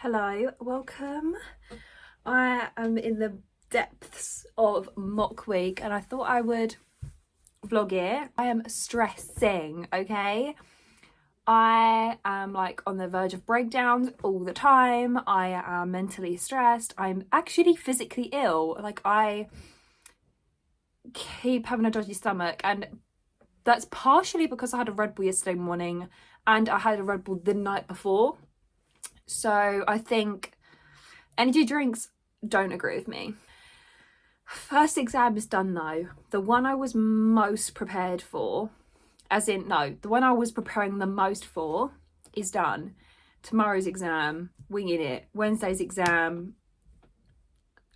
Hello, welcome. I am in the depths of mock week and I thought I would vlog it. I am stressing, okay? I am like on the verge of breakdowns all the time. I am mentally stressed. I'm actually physically ill. Like I keep having a dodgy stomach, and that's partially because I had a Red Bull yesterday morning and I had a Red Bull the night before. So I think energy drinks don't agree with me. First exam is done though. The one I was most prepared for, as in, no, the one I was preparing the most for is done. Tomorrow's exam, winging it. Wednesday's exam,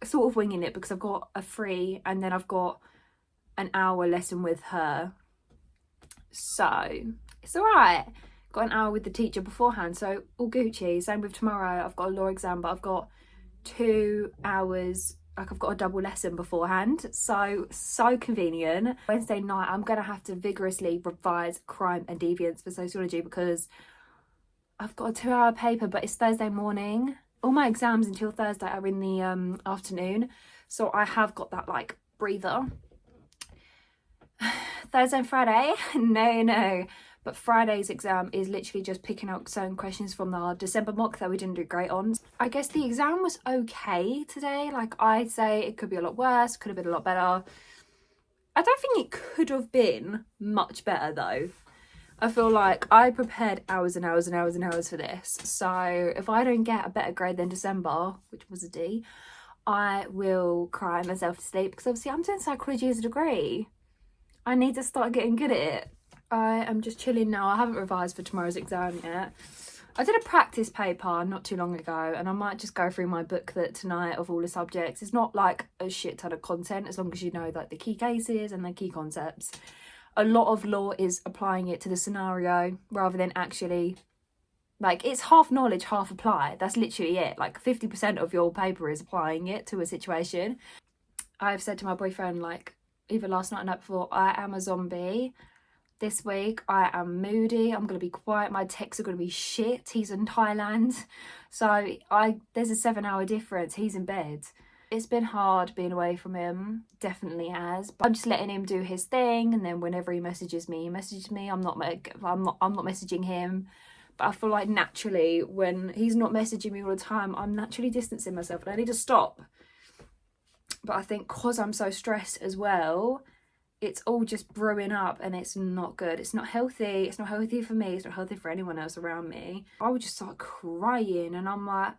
sort of winging it because I've got a free and then I've got an hour lesson with her. So it's all right. Got an hour with the teacher beforehand, so all Gucci. Same with tomorrow. I've got a law exam, but I've got 2 hours, like I've got a double lesson beforehand, so convenient. Wednesday night I'm gonna have to vigorously revise crime and deviance for sociology because I've got a 2-hour paper, but it's Thursday morning. All my exams until Thursday are in the afternoon, so I have got that like breather. Thursday and Friday, no. But Friday's exam is literally just picking out certain questions from the December mock that we didn't do great on. I guess the exam was okay today. Like, I'd say it could be a lot worse, could have been a lot better. I don't think it could have been much better though. I feel like I prepared hours and hours and hours and hours for this. So if I don't get a better grade than December, which was a D, I will cry myself to sleep because obviously I'm doing psychology as a degree. I need to start getting good at it. I am just chilling now. I haven't revised for tomorrow's exam yet. I did a practice paper not too long ago and I might just go through my booklet tonight of all the subjects. It's not like a shit ton of content as long as you know like the key cases and the key concepts. A lot of law is applying it to the scenario rather than actually, like, it's half knowledge, half apply. That's literally it. Like 50% of your paper is applying it to a situation. I've said to my boyfriend, like, either last night or night before, I am a zombie. This week I am moody. I'm going to be quiet. My texts are going to be shit. He's in Thailand. So there's a 7-hour difference. He's in bed. It's been hard being away from him. Definitely has. But I'm just letting him do his thing. And then whenever he messages me, he messages me. I'm not messaging him. But I feel like naturally when he's not messaging me all the time, I'm naturally distancing myself and I need to stop. But I think because I'm so stressed as well, it's all just brewing up and it's not good. It's not healthy. It's not healthy for me. It's not healthy for anyone else around me. I would just start crying and I'm like,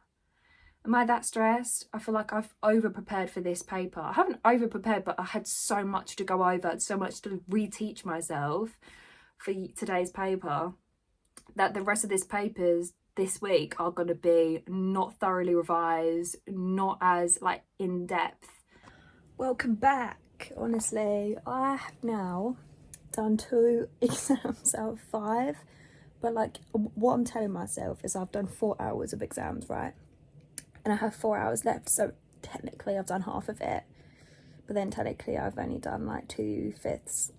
am I that stressed? I feel like I've over prepared for this paper. I haven't over prepared, but I had so much to go over, so much to reteach myself for today's paper, that the rest of this papers this week are going to be not thoroughly revised, not as like in depth. Welcome back. Honestly, I have now done 2 exams out of 5, but like what I'm telling myself is I've done 4 hours of exams, right? And I have 4 hours left, so technically I've done half of it, but then technically I've only done like 2/5.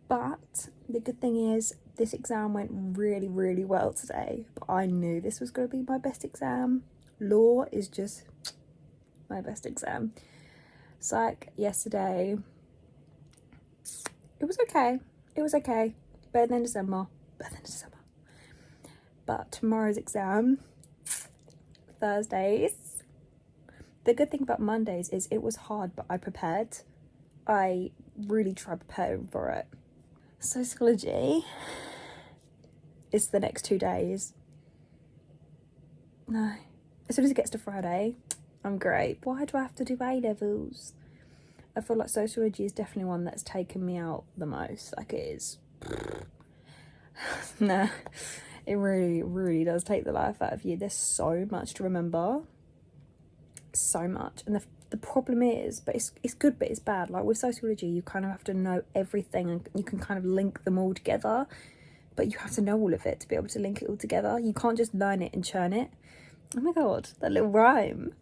But the good thing is this exam went really well today, but I knew this was going to be my best exam. Law is just my best exam. Psych yesterday, it was okay. Better than December. But tomorrow's exam, Thursdays. The good thing about Mondays is it was hard, but I prepared. I really tried preparing for it. Sociology is the next 2 days. No. As soon as it gets to Friday, I'm great. Why do I have to do A-levels? I feel like sociology is definitely one that's taken me out the most. Like, it is. Nah, it really does take the life out of you. There's so much to remember. So much. And the problem is, but it's good, but it's bad. Like, with sociology, you kind of have to know everything and you can kind of link them all together. But you have to know all of it to be able to link it all together. You can't just learn it and churn it. Oh my god, that little rhyme.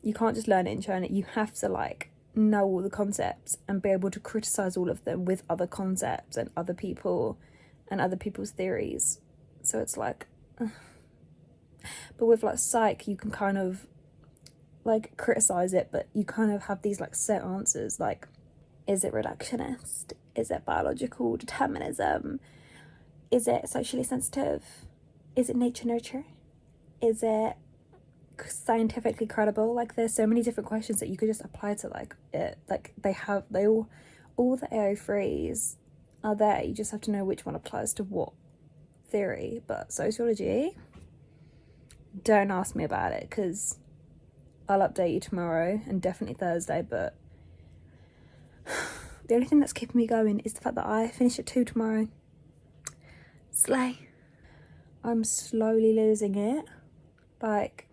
You can't just learn it and churn it. You have to like know all the concepts and be able to criticize all of them with other concepts and other people and other people's theories. So it's like, But with like psych, you can kind of like criticize it, but you kind of have these like set answers, like, is it reductionist? Is it biological determinism? Is it socially sensitive? Is it nature nurture? Is it scientifically credible? Like, there's so many different questions that you could just apply to like it. Like, they all the AO3s are there. You just have to know which one applies to what theory. But sociology, don't ask me about it, because I'll update you tomorrow and definitely Thursday. But the only thing that's keeping me going is the fact that I finish at 2 tomorrow. Slay. I'm slowly losing it. Like,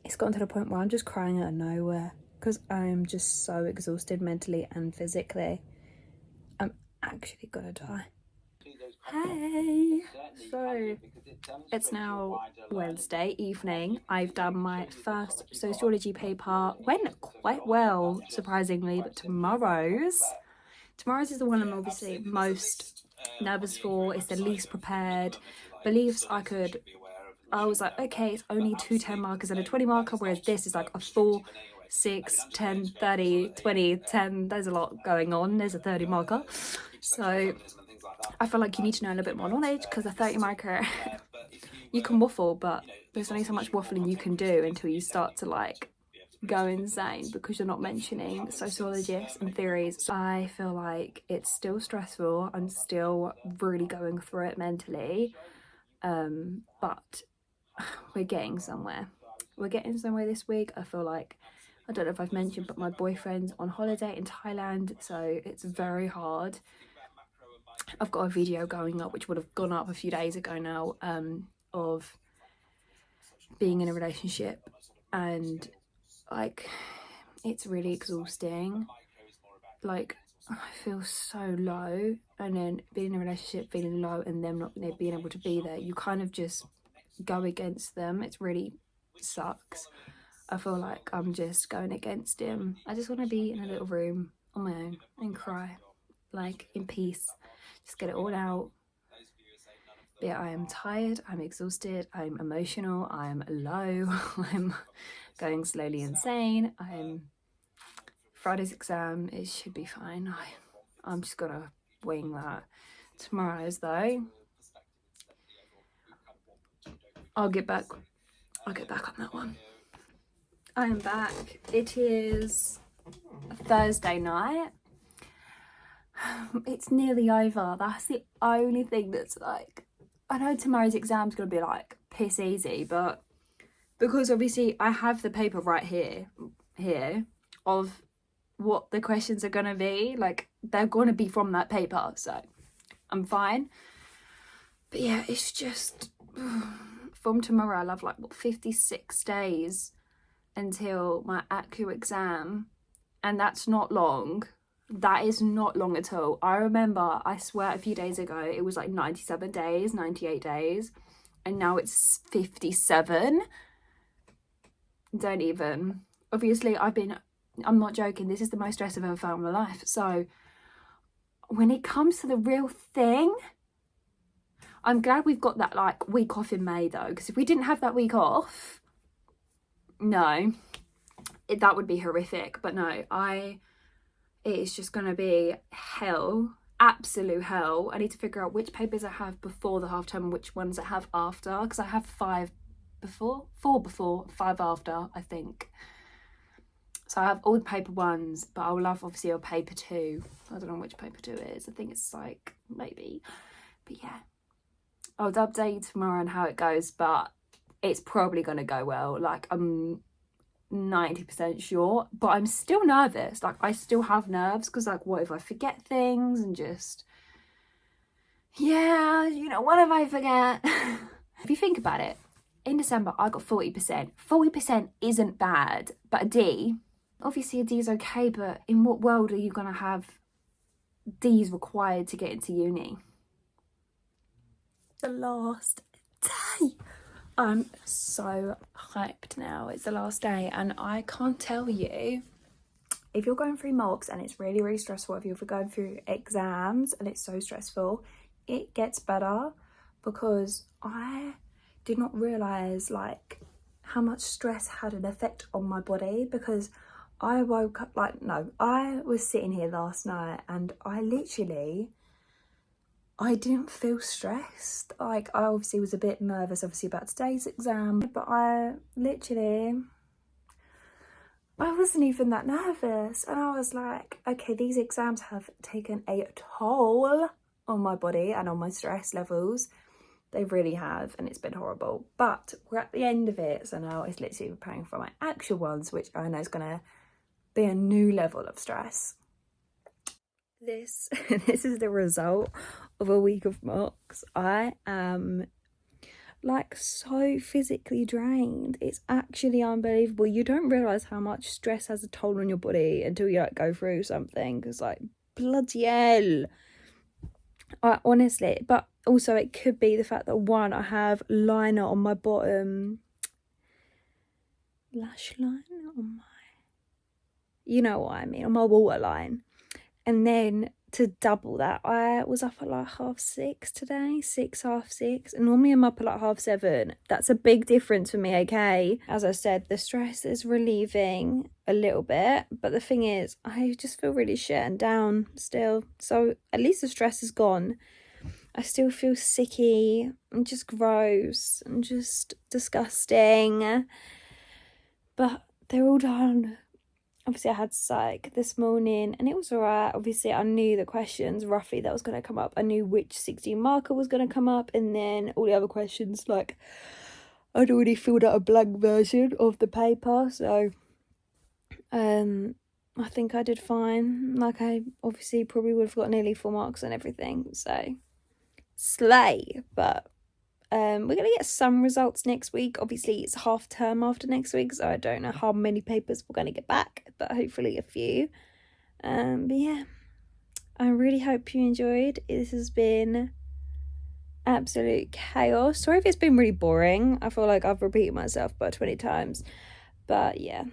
it's gotten to the point where I'm just crying out of nowhere because I'm just so exhausted mentally and physically. I'm actually gonna die. Hey! So, it's now Wednesday evening. I've done my first sociology paper. Went quite well, surprisingly, but tomorrow's is the one I'm obviously most nervous for. It's the least prepared. Beliefs I was like, okay, it's only 2 10 markers and a 20 marker, whereas this is like a 4, 6, 10, 30, 20, 10. There's a lot going on. There's a 30 marker. So I feel like you need to know a little bit more knowledge, because a 30 marker, you can waffle, but there's only so much waffling you can do until you start to like go insane, because you're not mentioning sociologists and theories. So I feel like it's still stressful. I'm still really going through it mentally, but we're getting somewhere. We're getting somewhere this week. I feel like, I don't know if I've mentioned, but my boyfriend's on holiday in Thailand, so it's very hard. I've got a video going up, which would have gone up a few days ago now, of being in a relationship, and like, it's really exhausting. Like, I feel so low, and then being in a relationship feeling low and them not being able to be there, you kind of just go against them. It really sucks. I feel like I'm just going against him. I just want to be in a little room on my own and cry, like, in peace, just get it all out. But yeah, I am tired, I'm exhausted, I'm emotional, I'm low, I'm going slowly insane. Friday's exam, it should be fine. I'm just gonna wing that. Tomorrow's though, I'll get back on that one. I am back. It is Thursday night. It's nearly over. That's the only thing that's like, I know tomorrow's exam's gonna be like piss easy, but because obviously I have the paper right here of what the questions are gonna be, like, they're gonna be from that paper, so I'm fine. But yeah, it's just from tomorrow I'll have like, what, 56 days until my actual exam, and that's not long. That is not long at all. I remember, I swear, a few days ago it was like 97 days, 98 days, and now it's 57. Don't even. Obviously, I'm not joking, this is the most stress I've ever felt in my life. So when it comes to the real thing, I'm glad we've got that like week off in May though, because if we didn't have that week off, no, that would be horrific. But no, it's just gonna be hell, absolute hell. I need to figure out which papers I have before the half term and which ones I have after, because I have 4 before, 5 after, I think. So I have all the paper 1s, but I will have obviously a paper 2. I don't know which paper 2 is. I think it's like, maybe. But yeah, I'll update you tomorrow on how it goes, but it's probably going to go well. Like, I'm 90% sure, but I'm still nervous. Like, I still have nerves, because like, what if I forget things, and just, yeah, you know, what if I forget? If you think about it, in December I got 40%. 40% isn't bad, but a D, obviously a D is okay, but in what world are you going to have D's required to get into uni? The last day. I'm so hyped now. It's the last day, and I can't tell you, if you're going through mocks and it's really, really stressful, if you're going through exams and it's so stressful, it gets better, because I did not realise like how much stress had an effect on my body, because I woke up I was sitting here last night and I didn't feel stressed. Like, I obviously was a bit nervous obviously about today's exam, but I wasn't even that nervous, and I was like, okay, these exams have taken a toll on my body and on my stress levels. They really have, and it's been horrible. But we're at the end of it, so now it's literally preparing for my actual ones, which I know is going to be a new level of stress. This is the result of a week of mocks. I am like so physically drained. It's actually unbelievable. You don't realise how much stress has a toll on your body until you like go through something, because like, bloody hell. Honestly, but also it could be the fact that, one, I have liner on my bottom, lash line on my, you know what I mean, on my waterline. And then to double that, I was up at like 6:30 today, 6:30, and normally I'm up at like 7:30. That's a big difference for me, okay? As I said, the stress is relieving a little bit, but the thing is, I just feel really shit and down still. So at least the stress is gone. I still feel sicky and just gross and just disgusting, but they're all done. Obviously I had psych this morning and it was alright. Obviously I knew the questions roughly that was going to come up. I knew which 16 marker was going to come up, and then all the other questions, like, I'd already filled out a blank version of the paper, so I think I did fine. Like, I obviously probably would have got nearly 4 marks and everything, so slay. But we're going to get some results next week. Obviously, it's half term after next week, so I don't know how many papers we're going to get back, but hopefully a few. But yeah, I really hope you enjoyed. This has been absolute chaos. Sorry if it's been really boring. I feel like I've repeated myself about 20 times. But yeah,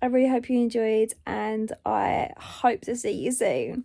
I really hope you enjoyed, and I hope to see you soon.